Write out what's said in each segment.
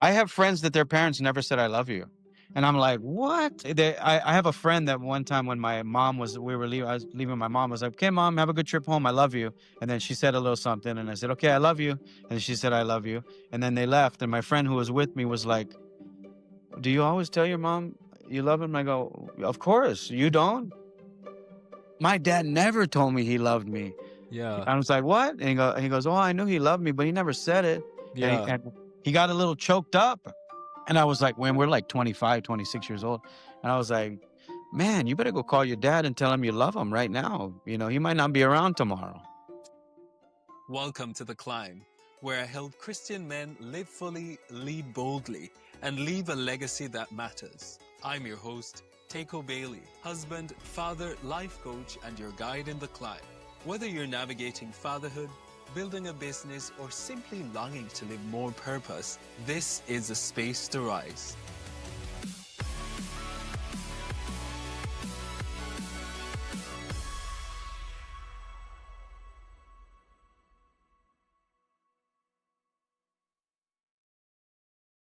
I have friends that their parents never said "I love you," and I'm like, "What?" I have a friend that one time when my mom was we were leaving, I was leaving my mom, I was like, "Okay, mom, have a good trip home. I love you." And then she said a little something, and I said, "Okay, I love you." And she said, "I love you." And then they left, and my friend who was with me was like, "Do you always tell your mom you love him?" I go, "Of course. You don't?" My dad never told me he loved me. Yeah. I was like, "What?" And he goes, "Oh, I knew he loved me, but he never said it." And Yeah. he got a little choked up. And I was like, when we're like 25, 26 years old. And I was like, "Man, you better go call your dad and tell him you love him right now. He might not be around tomorrow." Welcome to The Climb, where I help Christian men live fully, lead boldly, and leave a legacy that matters. I'm your host, Teko Bailey, husband, father, life coach, and your guide in the climb. Whether you're navigating fatherhood, building a business, or simply longing to live more purpose, this is a space to rise.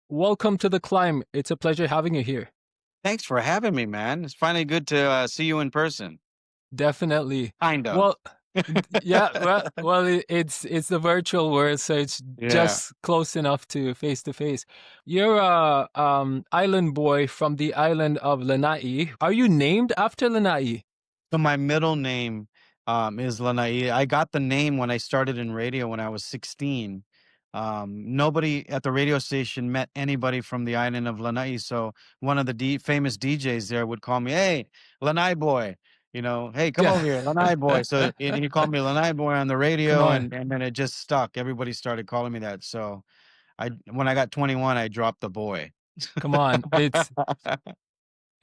Welcome to The Climb. It's a pleasure having you here. Thanks for having me, man. It's finally good to see you in person. Definitely. Kind of. Well, yeah, it's the virtual world, so it's Yeah. just close enough to face. You're a island boy from the island of Lanai. Are you named after Lanai? So my middle name is Lanai. I got the name when I started in radio when I was 16. Nobody at the radio station met anybody from the island of Lanai. So one of the famous DJs there would call me, "Hey, Lanai boy." "Hey, come Yeah. over here, Lanai boy." So he called me Lanai boy on the Come radio, on. and then it just stuck. Everybody started calling me that. So when I got 21, I dropped the boy. Come on.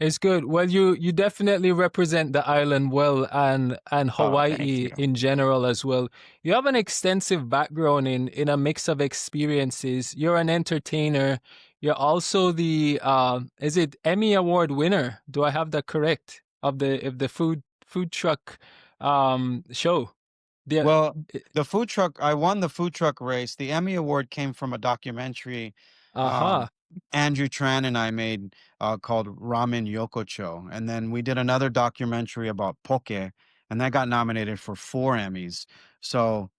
It's good. Well, you definitely represent the island well, and Oh, thank Hawaii you. in general as well. You have an extensive background in a mix of experiences. You're an entertainer. You're also the is it Emmy Award winner? Do I have that correct? Of the food truck show. The Well, the food truck, I won the food truck race. The Emmy Award came from a documentary aha, um, Andrew Tran and I made called Ramen Yokocho. And then we did another documentary about poke, and that got nominated for 4 Emmys. So,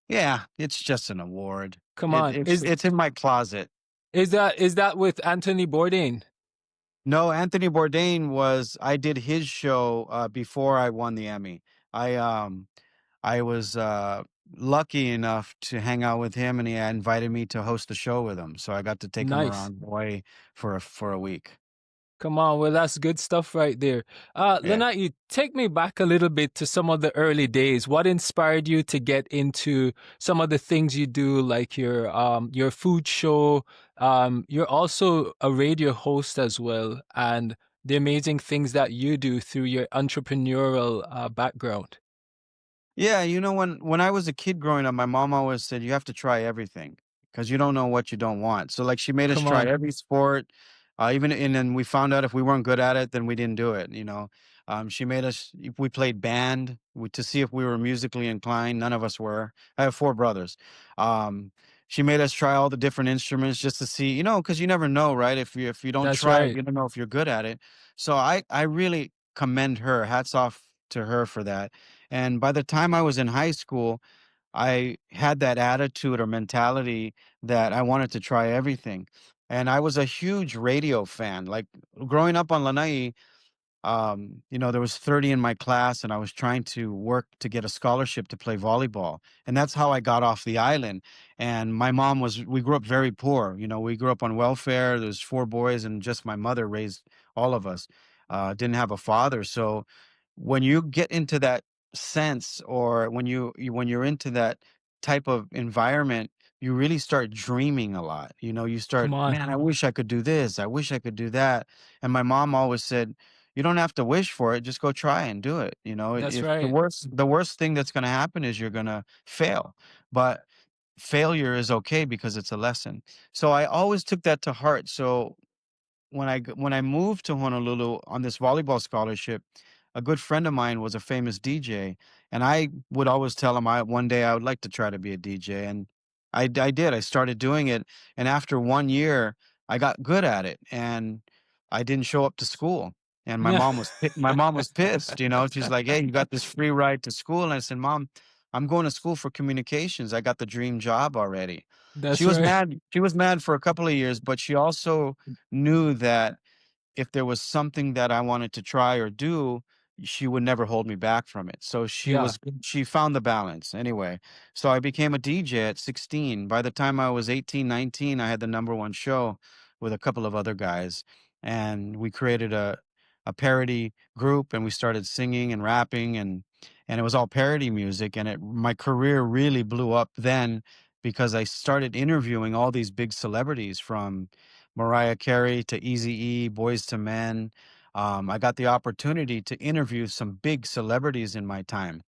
yeah, it's just an award. come It, on. it's it's in my closet. Is that with Anthony Bourdain? No, Anthony Bourdain I did his show before I won the Emmy. I was lucky enough to hang out with him, and he had invited me to host the show with him. So I got to take him Nice. around Hawaii for a week. Come on, well, that's good stuff right there. Yeah. Lynette, you take me back a little bit to some of the early days. What inspired you to get into some of the things you do, like your food show? You're also a radio host as well, and the amazing things that you do through your entrepreneurial background. Yeah, when I was a kid growing up, my mom always said you have to try everything because you don't know what you don't want. So like she made us Come try on, every sport, even and then we found out if we weren't good at it, then we didn't do it. She made us if we played band to see if we were musically inclined. None of us were. I have 4 brothers. She made us try all the different instruments just to see, because you never know, right? If you don't that's try, right. you don't know if you're good at it. So I really commend her. Hats off to her for that. And by the time I was in high school, I had that attitude or mentality that I wanted to try everything. And I was a huge radio fan. Like growing up on Lanai, there was 30 in my class, and I was trying to work to get a scholarship to play volleyball. And that's how I got off the island. And we grew up very poor. We grew up on welfare. There's 4 boys, and just my mother raised all of us. Didn't have a father. So when you get into that sense, or when you're into that type of environment, you really start dreaming a lot. You start, Come on, man, I wish I could do this. I wish I could do that. And my mom always said, you don't have to wish for it. Just go try and do it. that's If the right. worst thing that's going to happen is you're going to fail, but failure is okay because it's a lesson. So I always took that to heart. So when I moved to Honolulu on this volleyball scholarship, a good friend of mine was a famous DJ, and I would always tell him one day I would like to try to be a DJ. And I did. I started doing it, and after 1 year, I got good at it, and I didn't show up to school, and Yeah. my mom was pissed, you know, she's like, "Hey, you got this free ride to school," and I said, "Mom, I'm going to school for communications. I got the dream job already." That's right. She was mad for a couple of years, but she also knew that if there was something that I wanted to try or do, she would never hold me back from it. So Yeah. she found the balance anyway. So I became a DJ at 16. By the time I was 18, 19, I had the number one show with a couple of other guys. And we created a parody group and we started singing and rapping and it was all parody music. And my career really blew up then because I started interviewing all these big celebrities from Mariah Carey to Eazy-E, Boyz to Men. I got the opportunity to interview some big celebrities in my time.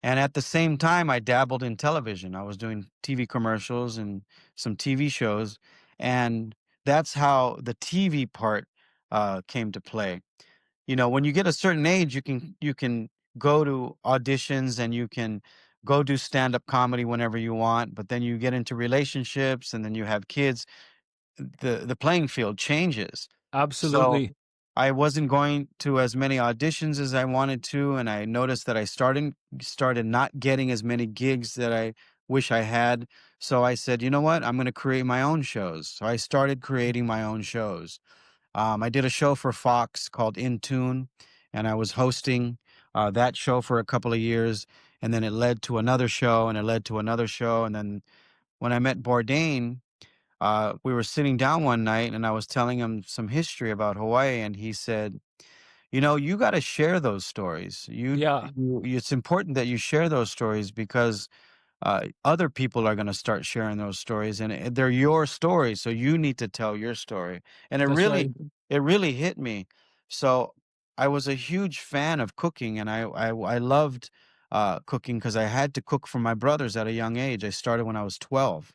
And at the same time, I dabbled in television. I was doing TV commercials and some TV shows. And that's how the TV part came to play. You know, when you get a certain age, you can go to auditions and you can go do stand-up comedy whenever you want, but then you get into relationships and then you have kids, the playing field changes. So Absolutely. I wasn't going to as many auditions as I wanted to, and I noticed that I started not getting as many gigs that I wish I had. So I said, you know what? I'm going to create my own shows. So I started creating my own shows. I did a show for Fox called In Tune, and I was hosting that show for a couple of years, and then it led to another show, and it led to another show, and then when I met Bourdain, we were sitting down one night and I was telling him some history about Hawaii, and he said, "You know, you got to share those stories. Yeah. It's important that you share those stories because other people are going to start sharing those stories, and they're your stories. So you need to tell your story." And That's right. it really hit me. So I was a huge fan of cooking, and I loved cooking because I had to cook for my brothers at a young age. I started when I was 12.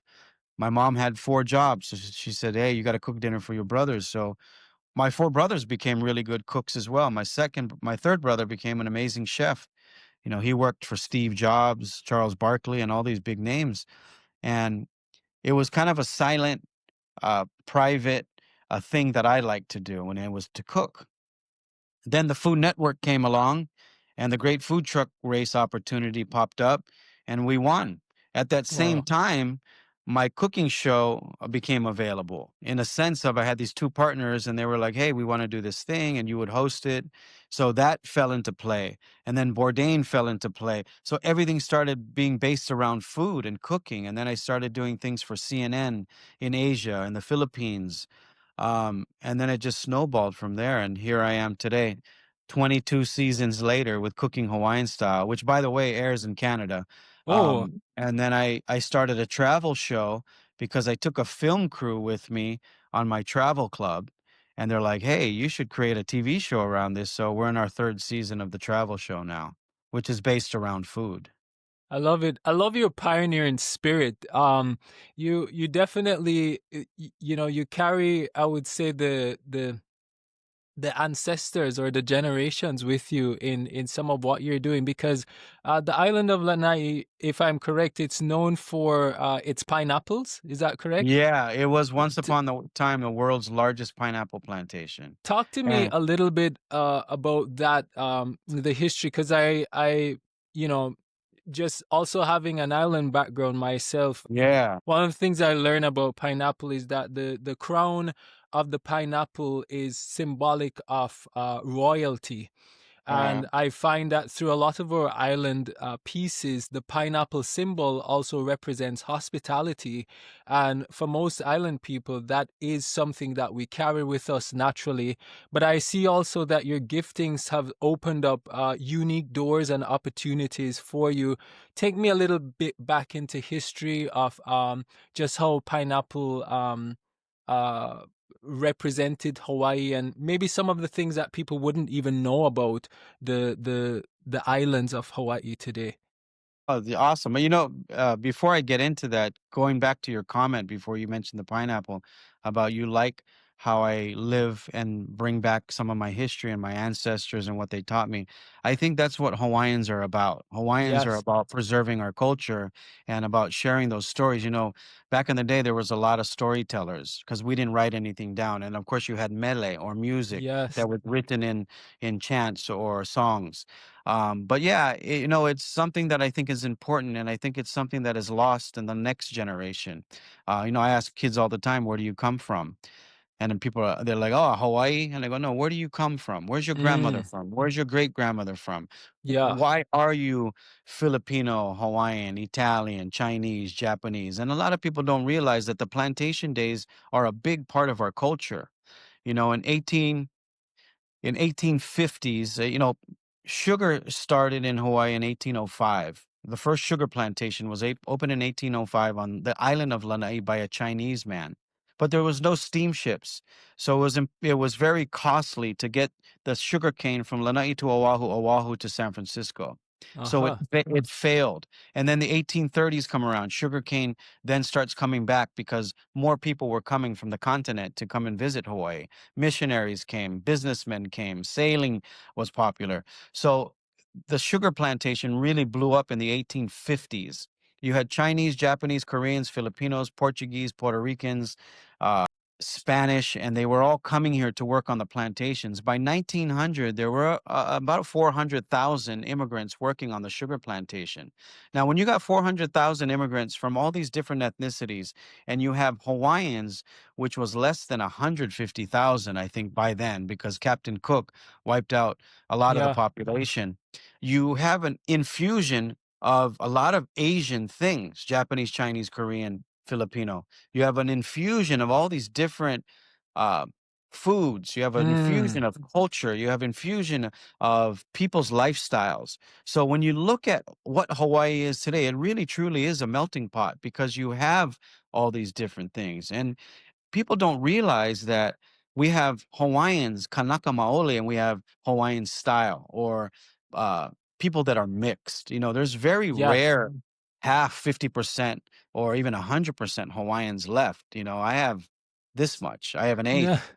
My mom had 4 jobs, so she said, "Hey, you gotta cook dinner for your brothers." So, my 4 brothers became really good cooks as well. My 3rd brother became an amazing chef. You know, he worked for Steve Jobs, Charles Barkley, and all these big names, and it was kind of a silent, private, thing that I liked to do, and it was to cook. Then the Food Network came along and the Great Food Truck Race opportunity popped up and we won. At that same Wow. time, my cooking show became available in a sense of I had these 2 partners and they were like, "Hey, we want to do this thing," and you would host it. So that fell into play. And then Bourdain fell into play. So everything started being based around food and cooking. And then I started doing things for CNN in Asia and the Philippines, and then it just snowballed from there. And here I am today, 22 seasons later with Cooking Hawaiian Style, which by the way airs in Canada. Oh, And then I started a travel show because I took a film crew with me on my travel club. And they're like, "Hey, you should create a TV show around this." So we're in our 3rd season of the travel show now, which is based around food. I love it. I love your pioneering spirit. You definitely, you know, you carry, I would say, the ancestors or the generations with you in some of what you're doing because the island of Lanai, if I'm correct, it's known for its pineapples. Is that correct? Yeah, it was once T- upon the time the world's largest pineapple plantation. Talk to me And a little bit about that, the history, because you know, just also having an island background myself. yeah. One of the things I learned about pineapple is that the crown of the pineapple is symbolic of royalty. Uh, And I find that through a lot of our island pieces, the pineapple symbol also represents hospitality. And for most island people, that is something that we carry with us naturally. But I see also that your giftings have opened up unique doors and opportunities for you. Take me a little bit back into history of just how pineapple uh, represented Hawaii and maybe some of the things that people wouldn't even know about the islands of Hawaii today. Oh, awesome. You know, before I get into that, going back to your comment before you mentioned the pineapple about you like how I live and bring back some of my history and my ancestors and what they taught me. I think that's what Hawaiians are about. Hawaiians are Yes. about preserving our culture and about sharing those stories. Back in the day, there was a lot of storytellers because we didn't write anything down. And of course, you had mele or music Yes. that was written in chants or songs. But yeah, it's something that I think is important, and I think it's something that is lost in the next generation. I ask kids all the time, "Where do you come from?" And then they're like, "Oh, Hawaii," and I go, "No, where do you come from? Where's your grandmother Mm. from? Where's your great grandmother from? Yeah. Why are you Filipino, Hawaiian, Italian, Chinese, Japanese?" And a lot of people don't realize that the plantation days are a big part of our culture. You know, in 1850s, sugar started in Hawaii in 1805. The first sugar plantation was opened in 1805 on the island of Lanai by a Chinese man. But there was no steamships, so it was very costly to get the sugar cane from Lanai to Oahu, Oahu to San Francisco. So it Uh-huh. it failed, and then the 1830s come around. Sugarcane then starts coming back because more people were coming from the continent to come and visit Hawaii. Missionaries came, businessmen came, sailing was popular. So the sugar plantation really blew up in the 1850s. You had Chinese, Japanese, Koreans, Filipinos, Portuguese, Puerto Ricans, uh, Spanish, and they were all coming here to work on the plantations. By 1900, there were about 400,000 immigrants working on the sugar plantation. Now, when you got 400,000 immigrants from all these different ethnicities, and you have Hawaiians, which was less than 150,000, I think, by then, because Captain Cook wiped out a lot of the Yeah. population. You have an infusion of a lot of Asian things: Japanese, Chinese, Korean, Filipino. You have an infusion of all these different uh, foods. You have an Mm. infusion of culture. You have infusion of people's lifestyles. So when you look at what Hawaii is today, it really truly is a melting pot because you have all these different things. And people don't realize that we have Hawaiians, Kanaka Maoli, and we have Hawaiian style, or uh, people that are mixed. There's very Yes. rare half, 50%, or even 100% Hawaiians left. I have this much, I have an Yeah. eighth.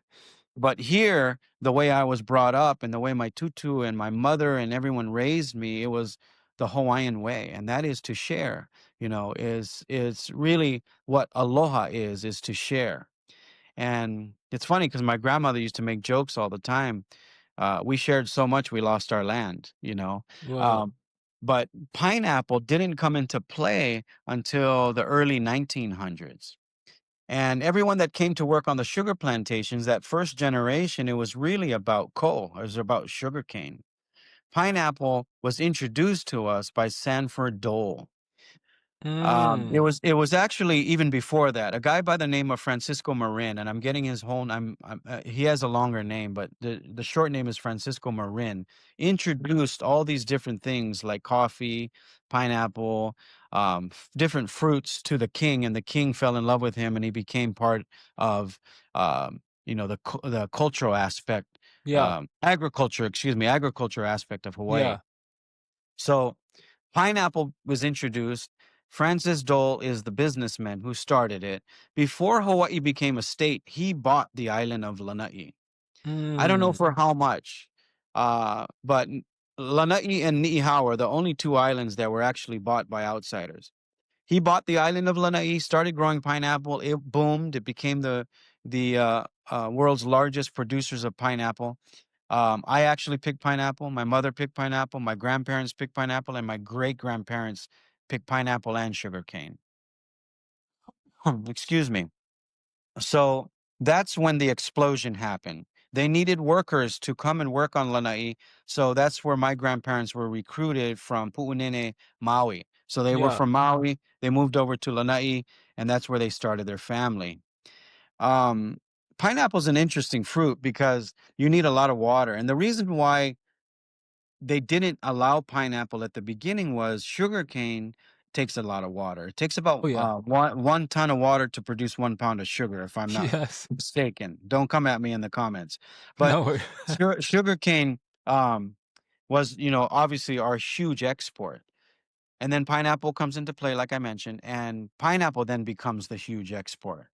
But here, the way I was brought up and the way my tutu and my mother and everyone raised me, it was the Hawaiian way, and that is to share. Is really what aloha is to share. And it's funny because my grandmother used to make jokes all the time. We shared so much we lost our land. Wow. Um, but pineapple didn't come into play until the early 1900s. And everyone that came to work on the sugar plantations, that first generation, it was really about coal. It was about sugarcane. Pineapple was introduced to us by Sanford Dole. It Mm. was it was actually even before that. A guy by the name of Francisco Marin, and I'm getting his whole. He has a longer name, but the short name is Francisco Marin. Introduced all these different things like coffee, pineapple, different fruits to the king, and the king fell in love with him, and he became part of the cultural aspect, Yeah. agriculture aspect of Hawaii. Yeah. So pineapple was introduced. Francis Dole is the businessman who started it. Before Hawaii became a state, he bought the island of Lanai. I don't know Mm. for how much, but Lanai and Niihau are the only two islands that were actually bought by outsiders. He bought the island of Lanai, started growing pineapple. It boomed. It became the world's largest producers of pineapple. I actually picked pineapple. My mother picked pineapple. My grandparents picked pineapple, and my great grandparents picked pineapple and sugarcane. Excuse me. So that's when the explosion happened. They needed workers to come and work on Lanai. So that's where my grandparents were recruited from Pu'unene, Maui. So they were Yeah. from Maui. They moved over to Lanai, and that's where they started their family. Um, Pineapple is an interesting fruit because you need a lot of water. And the reason why they didn't allow pineapple at the beginning was sugarcane takes a lot of water. It takes about Oh yeah. one ton of water to produce 1 pound of sugar, if I'm not Yes. mistaken. Don't come at me in the comments. But No worry. sugarcane um, was, obviously our huge export. And then pineapple comes into play, like I mentioned, and pineapple then becomes the huge export.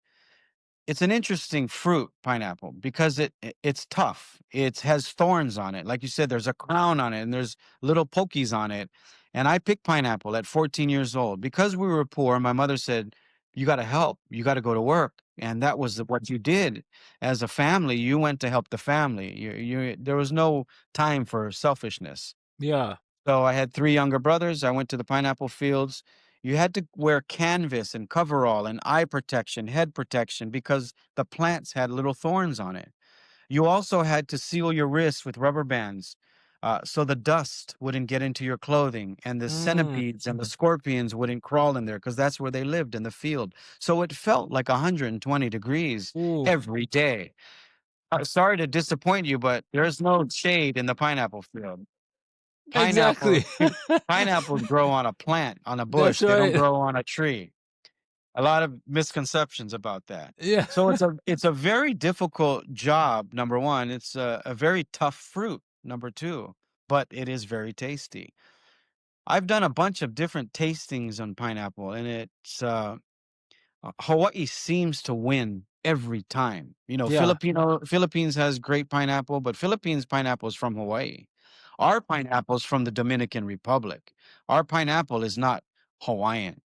it's an interesting fruit, pineapple, because it's tough. It has thorns on it. Like you said, there's a crown on it and there's little pokies on it. And I picked pineapple at 14 years old. Because we were poor, my mother said, "You got to help. You got to go to work." And that was what you did as a family. You went to help the family. There was no time for selfishness. Yeah. So I had 3 younger brothers. I went to the pineapple fields. You had to wear canvas and coverall and eye protection, head protection, because the plants had little thorns on it. You also had to seal your wrists with rubber bands, so the dust wouldn't get into your clothing, and the Mm. centipedes and the scorpions wouldn't crawl in there because that's where they lived, in the field. So it felt like 120 degrees Ooh. every day. Sorry to disappoint you, but there's no shade in the pineapple field. Exactly. Pineapple pineapples grow on a plant, on a That's bush, they don't right. grow on a tree. A lot of misconceptions about that. Yeah. So it's a very difficult job, number 1. It's a very tough fruit, number 2, but it is very tasty. I've done a bunch of different tastings on pineapple, and Hawaii seems to win every time. You know, Yeah. Philippines has great pineapple, but Philippines pineapple is from Hawaii. Our pineapple is from the Dominican Republic. Our pineapple is not Hawaiian.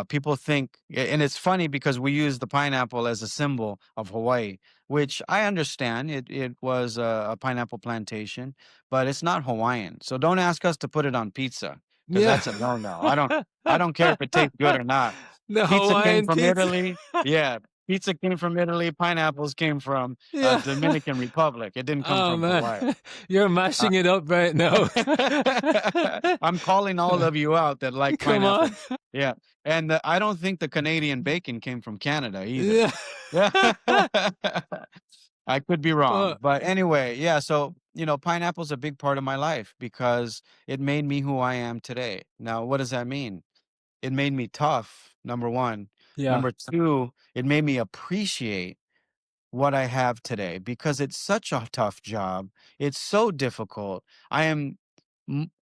People think, and it's funny because we use the pineapple as a symbol of Hawaii, which I understand. It was a pineapple plantation, but it's not Hawaiian. So don't ask us to put it on pizza because Yeah. that's a no no. I don't care if it tastes good or not. The Pizza came Hawaiian from pizza. Italy. Yeah, pizza came from Italy. Pineapples came from Yeah. Dominican Republic. It didn't come Oh from man, Hawaii. you're Uh, mashing it up right now. I'm calling all of you out that like Come on. pineapple. Yeah, and I don't think the Canadian bacon came from Canada either. Yeah. Yeah, I could be wrong, Well, but anyway, yeah. So pineapple's a big part of my life because it made me who I am today. Now, what does that mean? It made me tough, number 1. yeah. Number 2, it made me appreciate what I have today because it's such a tough job. It's so difficult. I am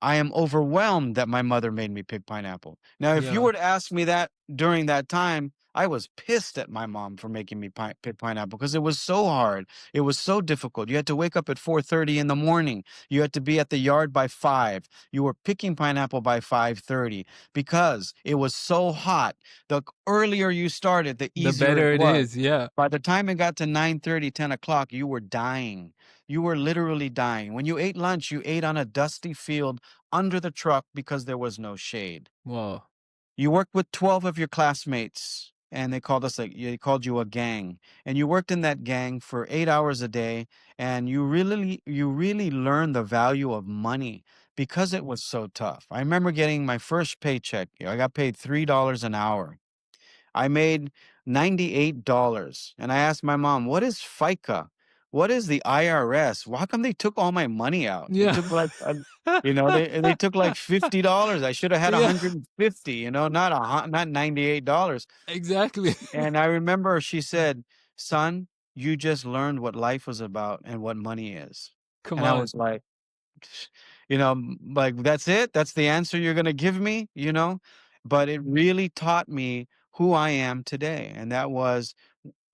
overwhelmed that my mother made me pick pineapple. Now, if you Yeah. were to ask me that during that time, I was pissed at my mom for making me pick pineapple because it was so hard. It was so difficult. You had to wake up at 4:30 in the morning. You had to be at the yard by 5. You were picking pineapple by 5:30 because it was so hot. The earlier you started, the The easier it better it was. is. Yeah. By the time it got to 9:30, 10 o'clock, you were dying. You were literally dying. When you ate lunch, you ate on a dusty field under the truck because there was no shade. Wow. You worked with 12 of your classmates, and they called you a gang. And you worked in that gang for 8 hours a day, and you really learned the value of money because it was so tough. I remember getting my first paycheck. I got paid $3 an hour. I made $98, and I asked my mom, "What is FICA? What is the IRS? How come they took all my money out? They Yeah. took like, they took like $50. I should have had Yeah. 150, not $98." Exactly. And I remember she said, "Son, you just learned what life was about and what money is." Come And I on. was like, like, that's it? That's the answer you're gonna give me? But it really taught me who I am today, and that was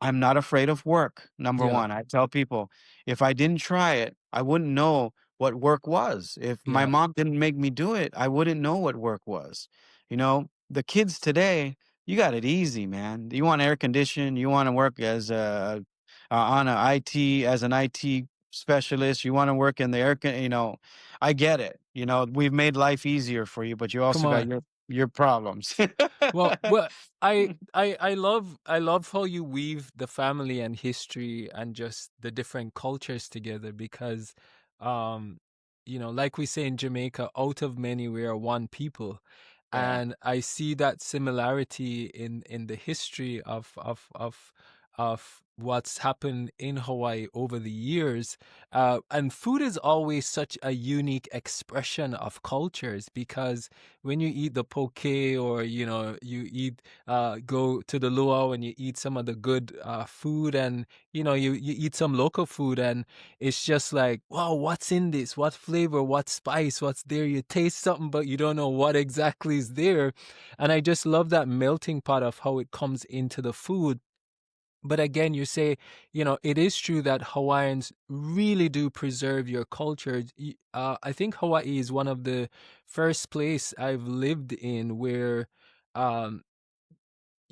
I'm not afraid of work, number Yeah. 1. I tell people, if I didn't try it, I wouldn't know what work was. If my Yeah. mom didn't make me do it, I wouldn't know what work was. The kids today, you got it easy, man. You want air condition, you wanna work on a IT as an IT specialist, you wanna work in the I get it. We've made life easier for you, but you Come also got on. your problems. Well, I love how you weave the family and history and just the different cultures together because, um, like we say in Jamaica, out of many we are one people, Yeah. and I see that similarity in the history of what's happened in Hawaii over the years. And food is always such a unique expression of cultures because when you eat the poke or you eat go to the luau and you eat some of the good food and you eat some local food and it's just like, wow, what's in this, what flavor, what spice, what's there, you taste something but you don't know what exactly is there. And I just love that melting pot of how it comes into the food. But again, you say, it is true that Hawaiians really do preserve your culture. I think Hawaii is one of the first place I've lived in where um,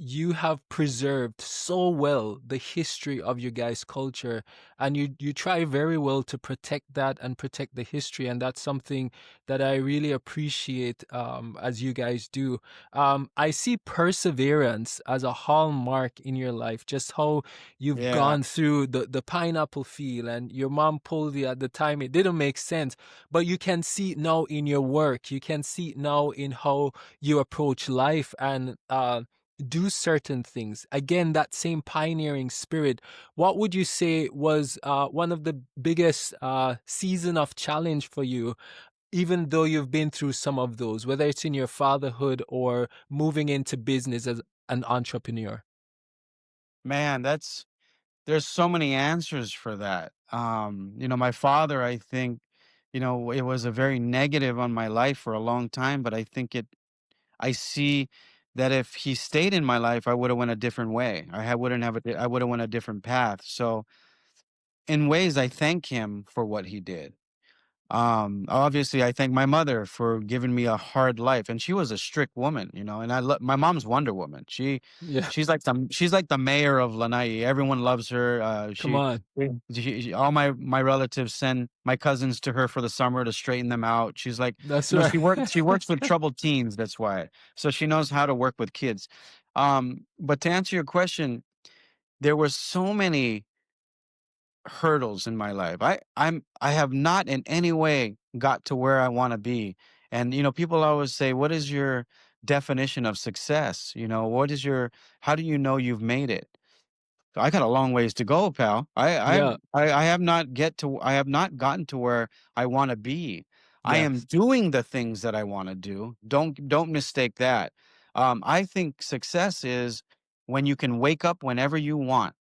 you have preserved so well the history of your guys' culture, and you try very well to protect that and protect the history, and that's something that I really appreciate, as you guys do. I see perseverance as a hallmark in your life, just how you've Yeah. gone through the pineapple field, and your mom pulled you at the time. It didn't make sense, but you can see it now in your work. You can see it now in how you approach life, and do certain things. Again, that same pioneering spirit. What would you say was one of the biggest season of challenge for you, even though you've been through some of those, whether it's in your fatherhood or moving into business as an entrepreneur? Man, there's so many answers for that. My father, I think, it was a very negative on my life for a long time, but I see that if he stayed in my life, I would have went a different way. I would have went a different path. So in ways, I thank him for what he did. Obviously, I thank my mother for giving me a hard life, and she was a strict woman, and I love my mom's Wonder Woman. Yeah, She's like the mayor of Lanai. Everyone loves her. come on. All my relatives send my cousins to her for the summer to straighten them out. She's like, That's right. she works with troubled teens. That's why. So she knows how to work with kids. But to answer your question, there were so many hurdles in my life. I have not in any way got to where I want to be. And people always say, "What is your definition of success?" What is your how do you know you've made it? So I got a long ways to go, pal. Yeah, I have not gotten to where I want to be. I am yes, doing the things that I want to do. Don't mistake that. I think success is when you can wake up whenever you want.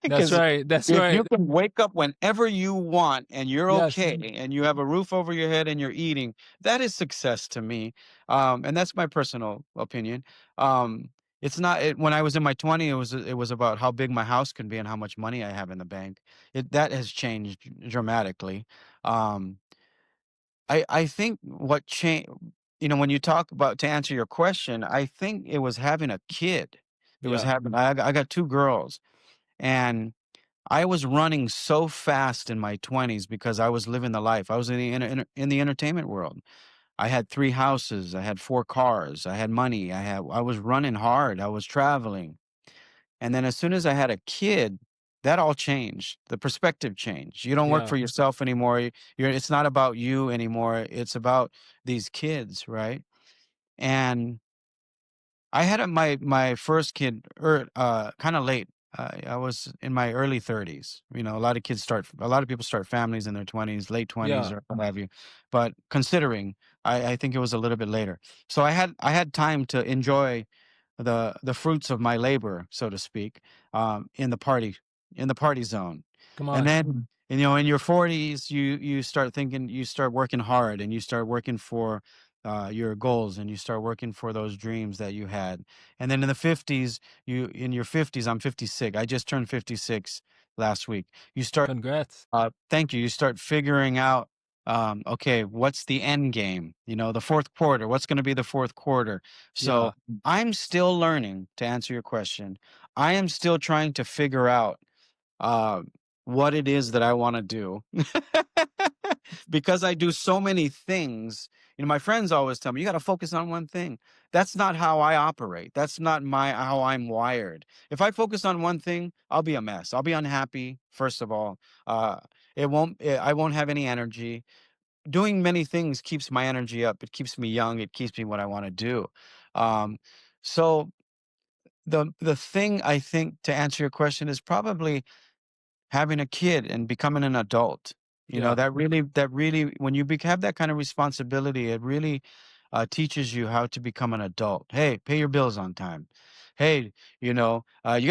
that's Because right. That's if you right. can wake up whenever you want and you're Yes, okay and you have a roof over your head and you're eating, that is success to me. And that's my personal opinion. It's not when I was in my 20s, it was about how big my house can be and how much money I have in the bank. That has changed dramatically. Um, I think what changed, when you talk about to answer your question, I think it was having a kid. It was yeah, having I got two girls, and I was running so fast in my 20s because I was living the life. I was in the entertainment world. I had 3 houses, I had 4 cars, I had money, I was running hard, I was traveling. And then as soon as I had a kid, that all changed. The perspective changed. You don't work yeah, for yourself anymore. It's not about you anymore. It's about these kids, right? And I had my first kid kind of late. I was in my early 30s. A lot of people start families in their 20s, late 20s, yeah, or what have you. But considering, I think it was a little bit later. So I had time to enjoy the fruits of my labor, so to speak, in the party zone. come And on. then, in your 40s, you start thinking, you start working hard, and you start working for your goals, and you start working for those dreams that you had. And then in the 50s, in your 50s, I'm 56. I just turned 56 last week. You start Congrats. Thank you. You start figuring out, okay, what's the end game? The fourth quarter. What's going to be the fourth quarter? So Yeah, I'm still learning, to answer your question. I am still trying to figure out uh, what it is that I want to do. Because I do so many things. My friends always tell me, you got to focus on one thing. That's not how I operate. That's not how I'm wired. If I focus on one thing, I'll be a mess. I'll be unhappy, first of all. Uh, I won't have any energy. Doing many things keeps my energy up. It keeps me young. It keeps me what I want to do. Um, so the thing, I think, to answer your question, is probably having a kid and becoming an adult. yeah, That really, when you have that kind of responsibility, it really teaches you how to become an adult. Hey, pay your bills on time. Hey, you got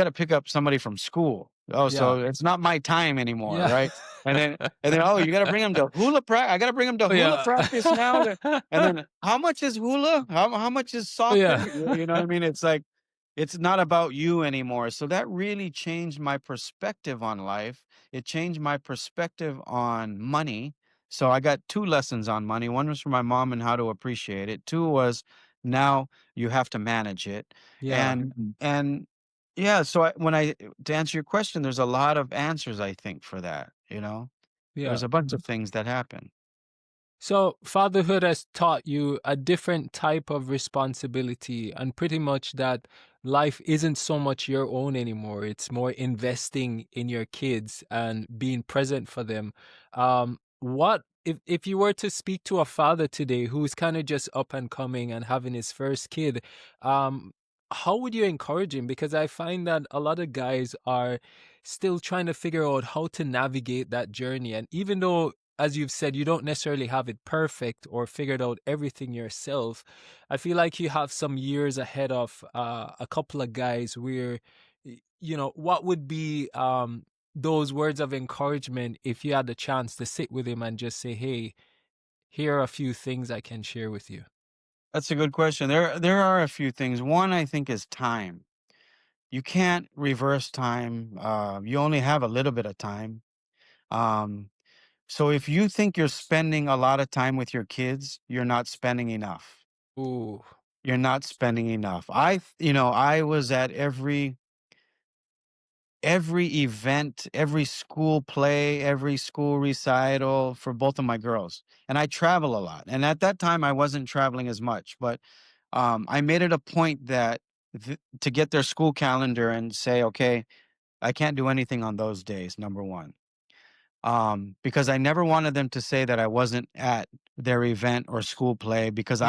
to pick up somebody from school. Oh, yeah, so it's not my time anymore, yeah. right? And then, oh, you got to bring them to hula practice. I got to bring them to Oh, hula yeah. practice now. And then, how much is hula? How much is Oh, soccer? yeah. You know what I mean? It's like, it's not about you anymore. So that really changed my perspective on life. It changed my perspective on money. So I got two lessons on money. One was from my mom and how to appreciate it. Two was now you have to manage it. Yeah, And yeah, so when I to answer your question, there's a lot of answers I think for that, you know. yeah. There's a bunch of things that happen. So, fatherhood has taught you a different type of responsibility, and pretty much that life isn't so much your own anymore. It's more investing in your kids and being present for them. What if you were to speak to a father today who's kind of just up and coming and having his first kid? Um, how would you encourage him? Because I find that a lot of guys are still trying to figure out how to navigate that journey, and even though, as you've said, you don't necessarily have it perfect or figured out everything yourself. I feel like you have some years ahead of a couple of guys where, what would be those words of encouragement if you had the chance to sit with him and just say, hey, here are a few things I can share with you? That's a good question. There are a few things. One I think is time. You can't reverse time. You only have a little bit of time. Um, so if you think you're spending a lot of time with your kids, you're not spending enough. Ooh, You're not spending enough. I was at every event, every school play, every school recital for both of my girls. And I travel a lot. And at that time I wasn't traveling as much, but I made it a point that to get their school calendar and say, okay, I can't do anything on those days, number one. Because I never wanted them to say that I wasn't at their event or school play because yeah,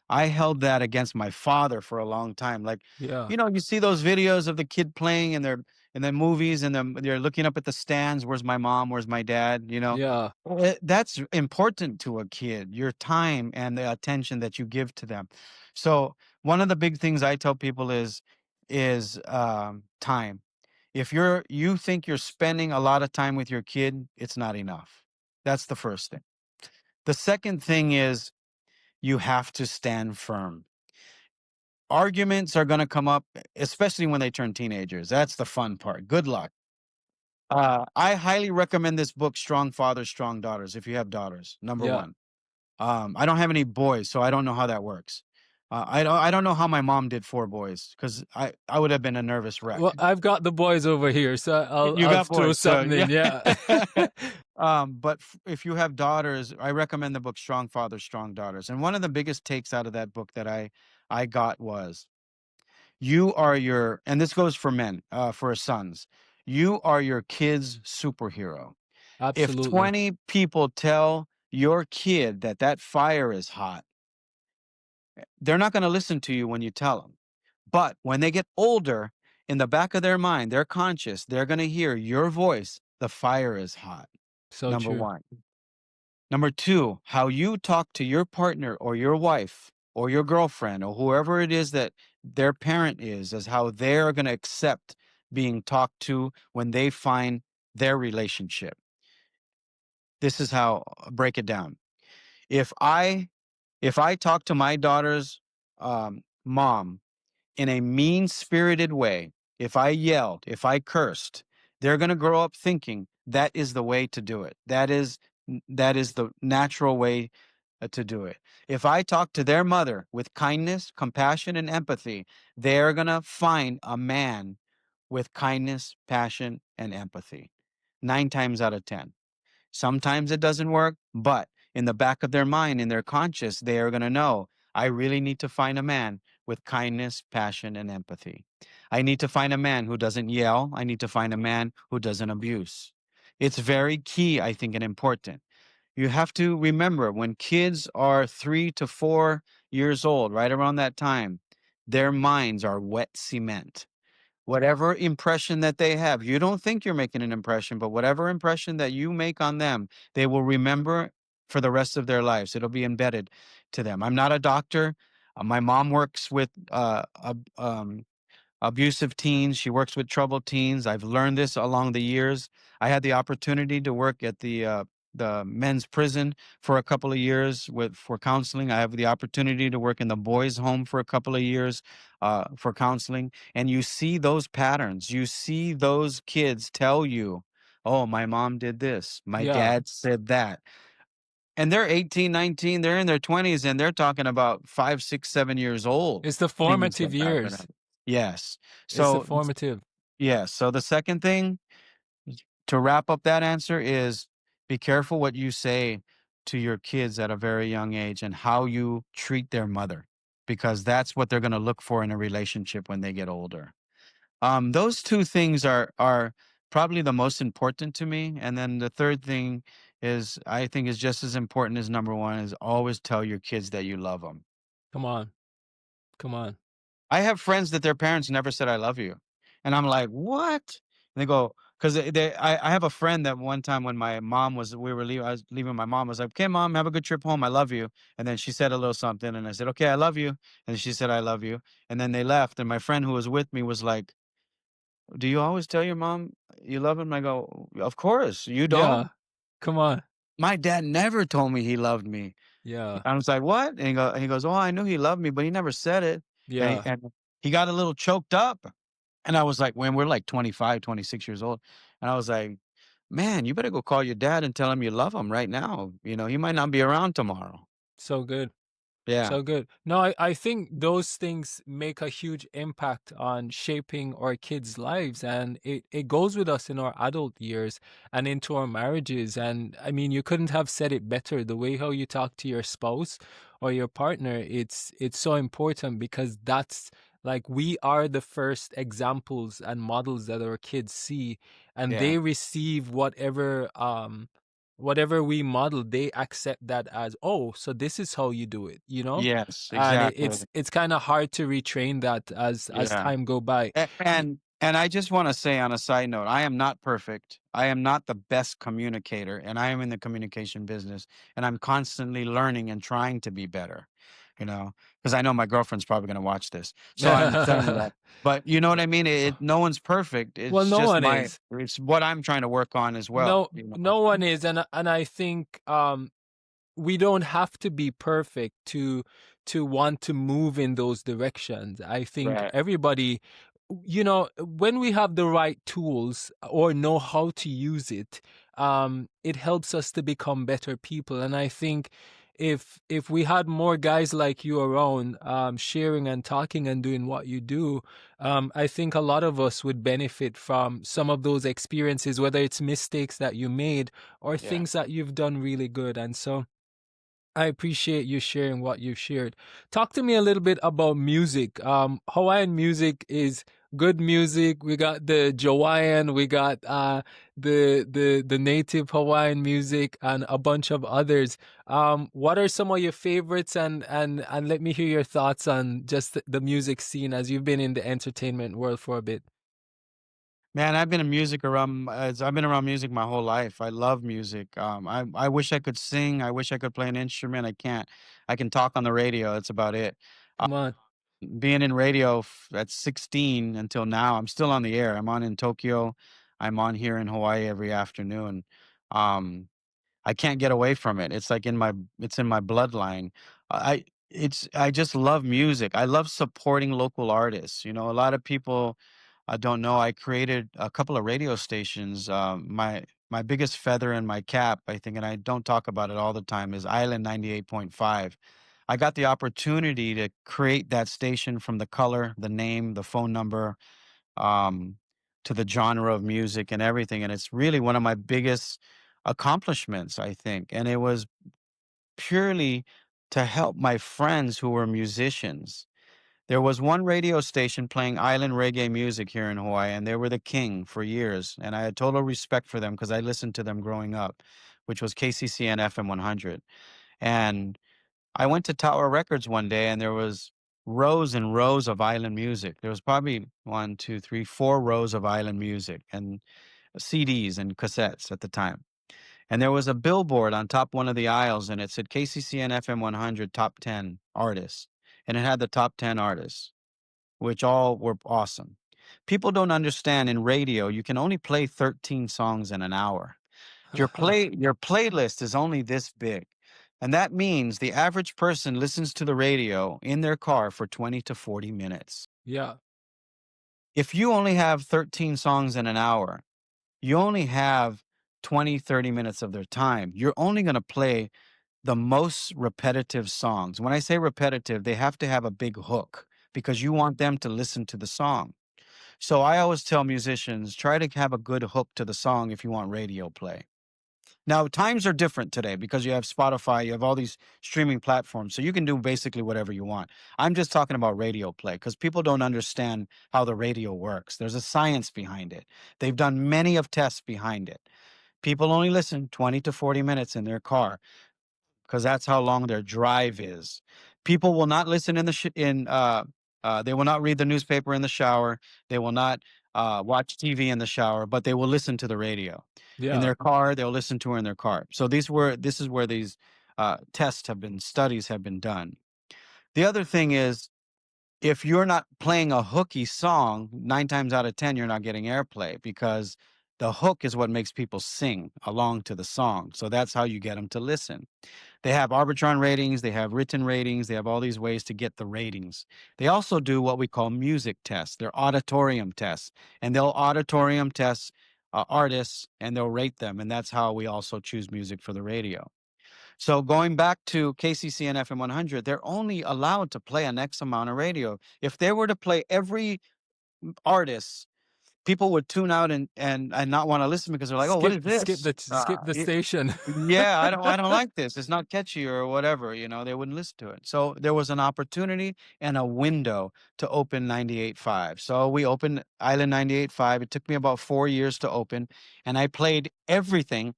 I held that against my father for a long time. Like, yeah, you see those videos of the kid playing in the movies and they're looking up at the stands, where's my mom, where's my dad, you know? yeah, That's important to a kid, your time and the attention that you give to them. So one of the big things I tell people is time. If you think you're spending a lot of time with your kid, it's not enough. That's the first thing. The second thing is you have to stand firm. Arguments are going to come up, especially when they turn teenagers. That's the fun part. Good luck. I highly recommend this book, Strong Fathers, Strong Daughters, if you have daughters, number yeah. one. I don't have any boys, so I don't know how that works. I don't know how my mom did four boys because I would have been a nervous Well, wreck. I've got the boys over here, so You I'll got throw boys, so something yeah. in. Yeah, But if you have daughters, I recommend the book Strong Fathers, Strong Daughters. And one of the biggest takes out of that book that I got was you are your, and this goes for men, for sons. You are your kid's superhero. If absolutely. 20 people tell your kid that that fire is hot, they're not going to listen to you when you tell them. But when they get older, in the back of their mind, they're conscious, they're going to hear your voice. The fire is hot. So Number true. one. Number two, how you talk to your partner or your wife or your girlfriend or whoever it is that their parent is how they're going to accept being talked to when they find their relationship. This is how break it down. If I if I talk to my daughter's mom in a mean spirited way, if I yelled, if I cursed, they're going to grow up thinking that is the way to do it. That is the natural way to do it. If I talk to their mother with kindness, compassion, and empathy, they're going to find a man with kindness, passion, and empathy. 9 times out of 10. Sometimes it doesn't work, but in the back of their mind, in their conscious, they are going to know I really need to find a man with kindness, passion, and empathy. I need to find a man who doesn't yell. I need to find a man who doesn't abuse. It's very key, I think, and important. You have to remember when kids are 3 to 4 years old, right around that time, their minds are wet cement. Whatever impression that they have, you don't think you're making an impression, but whatever impression that you make on them, they will remember for the rest of their lives. It'll be embedded to them. I'm not a doctor. My mom works with abusive teens. She works with troubled teens. I've learned this along the years. I had the opportunity to work at the the men's prison for a couple of years with for counseling. I have the opportunity to work in the boys' home for a couple of years for counseling, and you see those patterns. You see those kids tell you, "Oh, my mom did this. My Yeah. dad said that." And they're 18, 19, they're in their 20s, and they're talking about 5, 6, 7 years old, It's the things formative that happen. years. Yes. It's the So, formative. yes. So the second thing to wrap up that answer is be careful what you say to your kids at a very young age and how you treat their mother, because that's what they're going to look for in a relationship when they get older. Those two things are probably the most important to me. And then the third thing is I think is just as important as number one is always tell your kids that you love them. Come on. Come on. I have friends that their parents never said "I love you," and I'm like, "What?" And they go, "Because I have a friend that one time when my mom was we were leaving, I was leaving my mom, I was like, "Okay, mom, have a good trip home. I love you." And then she said a little something, and I said, "Okay, I love you." And she said, "I love you." And then they left, and my friend who was with me was like, "Do you always tell your mom you love him?" I go, "Of course. You don't?" Yeah. Come on. My dad never told me he loved me. Yeah. I was like, "What?" And he goes, "Oh, I knew he loved me, but he never said it." Yeah. And he got a little choked up. And I was like, when we're like 25, 26 years old, and I was like, "Man, you better go call your dad and tell him you love him right now. You know, he might not be around tomorrow." So good. Yeah. So good. No, I think those things make a huge impact on shaping our kids' lives. And it goes with us in our adult years and into our marriages. And I mean, you couldn't have said it better. The way how you talk to your spouse or your partner, it's so important because that's like we are the first examples and models that our kids see, and Yeah. they receive whatever we model, they accept that as, oh, so this is how you do it, you know? Yes, And exactly. it's kind of hard to retrain that as Yeah. time go by. Y- And I just want to say on a side note, I am not perfect. I am not the best communicator, and I am in the communication business, and I'm constantly learning and trying to be better. You know, because I know my girlfriend's probably going to watch this, so I'm saying that. But you know what I mean? No one's perfect. Well, It's no just one is. it's what I'm trying to work on as well. No, You know. no one is, and I think we don't have to be perfect to want to move in those directions. I think Right. everybody, when we have the right tools or know how to use it, it helps us to become better people. And I think if we had more guys like you around, sharing and talking and doing what you do, I think a lot of us would benefit from some of those experiences, whether it's mistakes that you made or Yeah. things that you've done really good. And so I appreciate you sharing what you've shared. Talk to me a little bit about music. Hawaiian music is good music. We got the Jawaiian, we got the native Hawaiian music, and a bunch of others. What are some of your favorites? And let me hear your thoughts on just the music scene as you've been in the entertainment world for a bit. Man, I've been around music my whole life. I love music. I wish I could sing. I wish I could play an instrument. I can't. I can talk on the radio. That's about it. Come on. Being in radio at 16 until now, I'm still on the air. I'm on in Tokyo. I'm on here in Hawaii every afternoon. Um, I can't get away from it. It's in my bloodline. I just love music. I love supporting local artists. You know, a lot of people don't know I created a couple of radio stations. My biggest feather in my cap, I think, and I don't talk about it all the time, is Island 98.5. I got the opportunity to create that station from the color, the name, the phone number, um, to the genre of music and everything. And it's really one of my biggest accomplishments, I think. And it was purely to help my friends who were musicians. There was one radio station playing island reggae music here in Hawaii, and they were the king for years. And I had total respect for them because I listened to them growing up, which was KCCN FM 100. And I went to Tower Records one day, and there was rows and rows of island music. There was probably one, two, three, 4 rows of island music and CDs and cassettes at the time. And there was a billboard on top one of the aisles, and it said KCCN FM 100 Top 10 Artists. And it had the top 10 artists, which all were awesome. People don't understand in radio, you can only play 13 songs in an hour. Your playlist is only this big. And that means the average person listens to the radio in their car for 20 to 40 minutes. Yeah. If you only have 13 songs in an hour, you only have 20, 30 minutes of their time. You're only going to play the most repetitive songs. When I say repetitive, they have to have a big hook because you want them to listen to the song. So I always tell musicians, try to have a good hook to the song if you want radio play. Now, times are different today because you have Spotify, you have all these streaming platforms, so you can do basically whatever you want. I'm just talking about radio play because people don't understand how the radio works. There's a science behind it. They've done many of tests behind it. People only listen 20 to 40 minutes in their car because that's how long their drive is. People will not listen in the they will not read the newspaper in the shower. They will not watch TV in the shower, but they will listen to the radio in Yeah. their car. They'll listen to her in their car. So this is where these studies have been done. The other thing is, if you're not playing a hooky song, 9 times out of 10, you're not getting airplay because the hook is what makes people sing along to the song. So that's how you get them to listen. They have Arbitron ratings, they have written ratings, they have all these ways to get the ratings. They also do what we call music tests. They're auditorium tests, and they'll auditorium test artists and they'll rate them. And that's how we also choose music for the radio. So going back to KCC and FM 100, they're only allowed to play an X amount of radio. If they were to play every artist, people would tune out and not want to listen because they're like, "Oh, what is this?" Skip the station. Yeah, I don't like this. It's not catchy or whatever, they wouldn't listen to it. So there was an opportunity and a window to open 98.5. So we opened Island 98.5. It took me about 4 years to open, and I played everything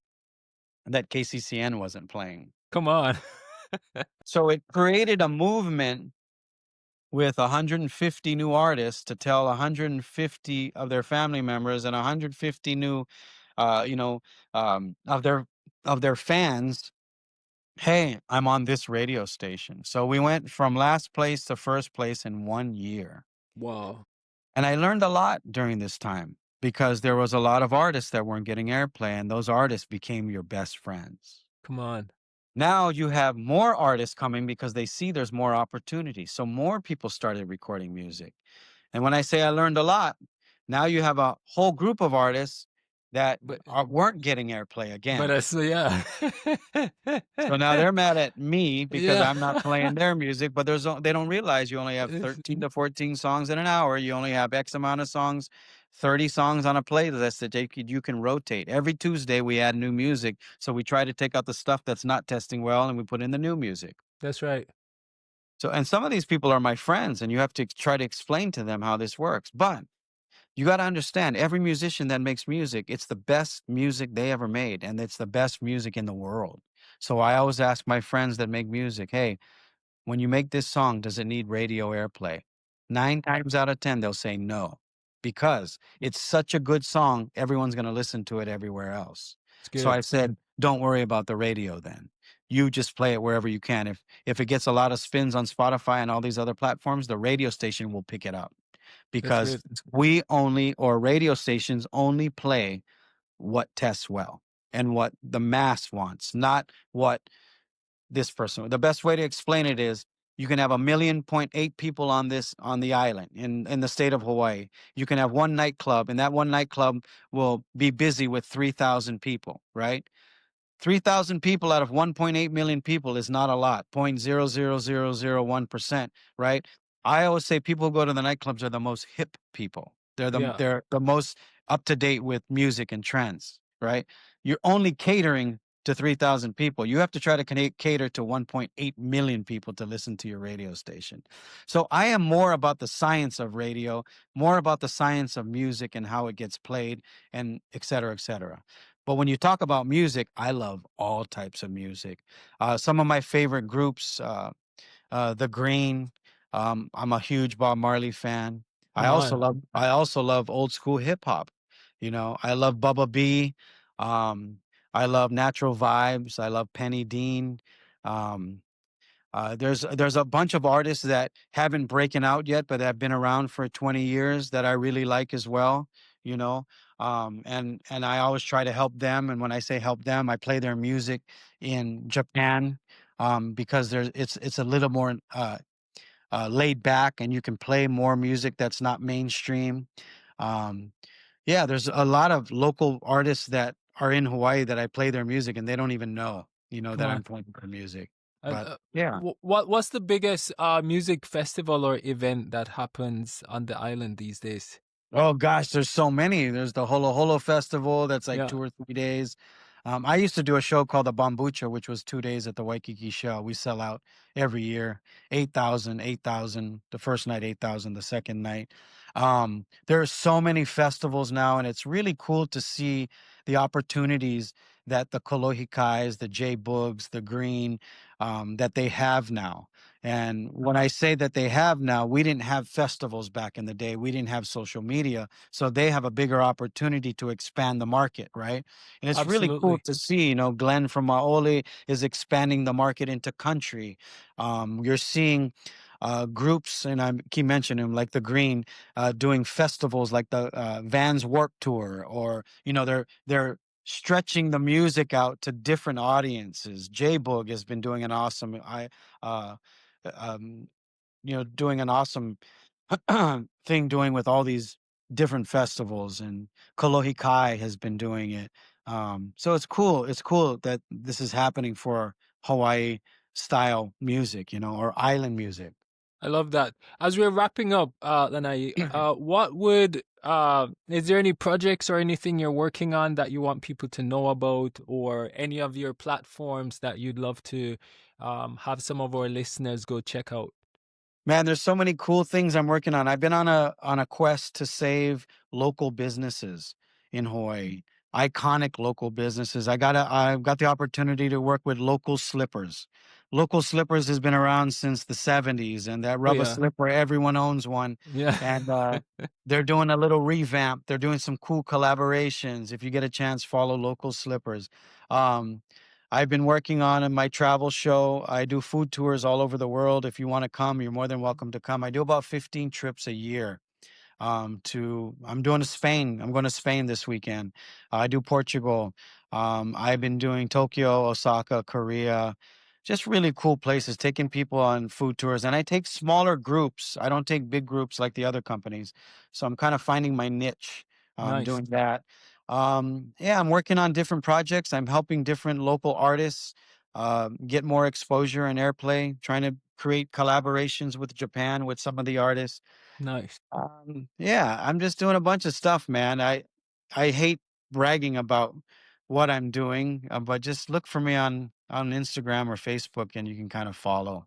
that KCCN wasn't playing. Come on. So it created a movement with 150 new artists to tell 150 of their family members and 150 new of their fans, hey, I'm on this radio station. So we went from last place to first place in 1 year. Wow. And I learned a lot during this time because there was a lot of artists that weren't getting airplay, and those artists became your best friends. Come on. Now you have more artists coming because they see there's more opportunity. So more people started recording music. And when I say I learned a lot, now you have a whole group of artists that But weren't getting airplay again. yeah. So now they're mad at me because Yeah. I'm not playing their music, but they don't realize you only have 13 to 14 songs in an hour. You only have X amount of songs, 30 songs on a playlist that you can rotate. Every Tuesday we add new music. So we try to take out the stuff that's not testing well and we put in the new music. That's right. So, and some of these people are my friends, and you have to try to explain to them how this works. But you got to understand, every musician that makes music, it's the best music they ever made, and it's the best music in the world. So I always ask my friends that make music, hey, when you make this song, does it need radio airplay? 9 times out of 10, they'll say no, because it's such a good song, everyone's going to listen to it everywhere else. It's So I good. said, don't worry about the radio then. You just play it wherever you can. If it gets a lot of spins on Spotify and all these other platforms, the radio station will pick it up That's because good. radio stations only play what tests well and what the mass wants, not what this person. The best way to explain it is you can have 1.8 million people on the island in the state of Hawaii. You can have one nightclub, and that one nightclub will be busy with 3,000 people, right? 3,000 people out of 1.8 million people is not a lot, 0.00001%, right? I always say people who go to the nightclubs are the most hip people. Yeah. They're the most up to date with music and trends, right? You're only catering to 3,000 people. You have to try to cater to 1.8 million people to listen to your radio station. So I am more about the science of radio, more about the science of music and how it gets played, and et cetera, et cetera. But when you talk about music, I love all types of music. Some of my favorite groups, The Green. I'm a huge Bob Marley fan. Come on. I also love old school hip hop. I love Bubba B. Um, I love Natural Vibes. I love Penny Dean. Um, there's a bunch of artists that haven't breaking out yet, but have been around for 20 years that I really like as well. You know, And I always try to help them. And when I say help them, I play their music in Japan, because it's a little more laid back, and you can play more music that's not mainstream. Um, yeah, there's a lot of local artists that are in Hawaii that I play their music, and they don't even know, that Wow. I'm playing their music. And But yeah. what's the biggest music festival or event that happens on the island these days? Oh gosh, there's so many. There's the Holo Holo Festival that's like Yeah, 2 or 3 days. I used to do a show called the Bambucha, which was 2 days at the Waikiki Shell. We sell out every year, 8,000. The first night, 8,000. The second night. There are so many festivals now, and it's really cool to see the opportunities that the Kolohikais, the J Boogs, the Green, that they have now. And when I say that they have now, we didn't have festivals back in the day. We didn't have social media. So they have a bigger opportunity to expand the market, right? And it's really cool absolutely. to see, Glenn from Maoli is expanding the market into country. You're seeing groups, and I keep mentioning them, like the Green, doing festivals like the Vans Warp Tour, or, they're stretching the music out to different audiences. J Boog has been doing an awesome, uh, um, doing an awesome thing doing with all these different festivals, and Kalohi Kai has been doing it. So it's cool. It's cool that this is happening for Hawaii style music, or island music. I love that. As we're wrapping up, Lanai, what would is there any projects or anything you're working on that you want people to know about, or any of your platforms that you'd love to have some of our listeners go check out? Man, there's so many cool things I'm working on. I've been on a quest to save local businesses in Hawaii, iconic local businesses. I've got the opportunity to work with Local Slippers. Local Slippers has been around since the 70s, and that Oh rubber yeah, slipper, everyone owns one. yeah, And they're doing a little revamp. They're doing some cool collaborations. If you get a chance, follow Local Slippers. Um, I've been working on my travel show. I do food tours all over the world. If you want to come, you're more than welcome to come. I do about 15 trips a year. I'm doing to Spain. I'm going to Spain this weekend. I do Portugal. I've been doing Tokyo, Osaka, Korea, just really cool places, taking people on food tours. And I take smaller groups. I don't take big groups like the other companies. So I'm kind of finding my niche, nice, doing that. Yeah, I'm working on different projects. I'm helping different local artists get more exposure and airplay, trying to create collaborations with Japan with some of the artists. nice. Yeah, I'm just doing a bunch of stuff, man. I hate bragging about what I'm doing, but just look for me on Instagram or Facebook, and you can kind of follow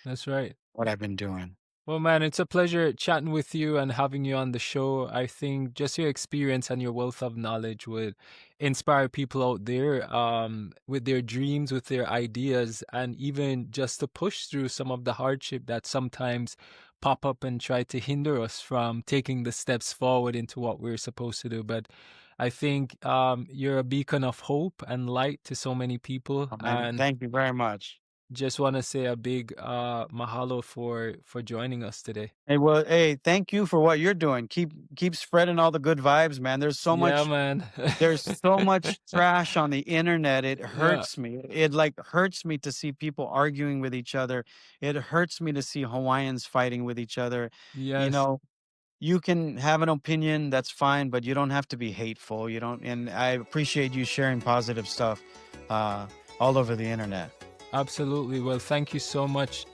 That's right. what I've been doing. Well, man, it's a pleasure chatting with you and having you on the show. I think just your experience and your wealth of knowledge would inspire people out there with their dreams, with their ideas, and even just to push through some of the hardship that sometimes pop up and try to hinder us from taking the steps forward into what we're supposed to do. But I think you're a beacon of hope and light to so many people. Oh, man, And thank you very much. just want to say a big mahalo for joining us today. Hey, well, hey, thank you for what you're doing. Keep spreading all the good vibes, man. Yeah, man. There's so much trash on the internet. It Yeah. hurts me. It like hurts me to see people arguing with each other. It hurts me to see Hawaiians fighting with each other. You Yes, know, you can have an opinion, that's fine, but you don't have to be hateful. You don't, and I appreciate you sharing positive stuff uh, all over the internet. absolutely. Well, thank you so much.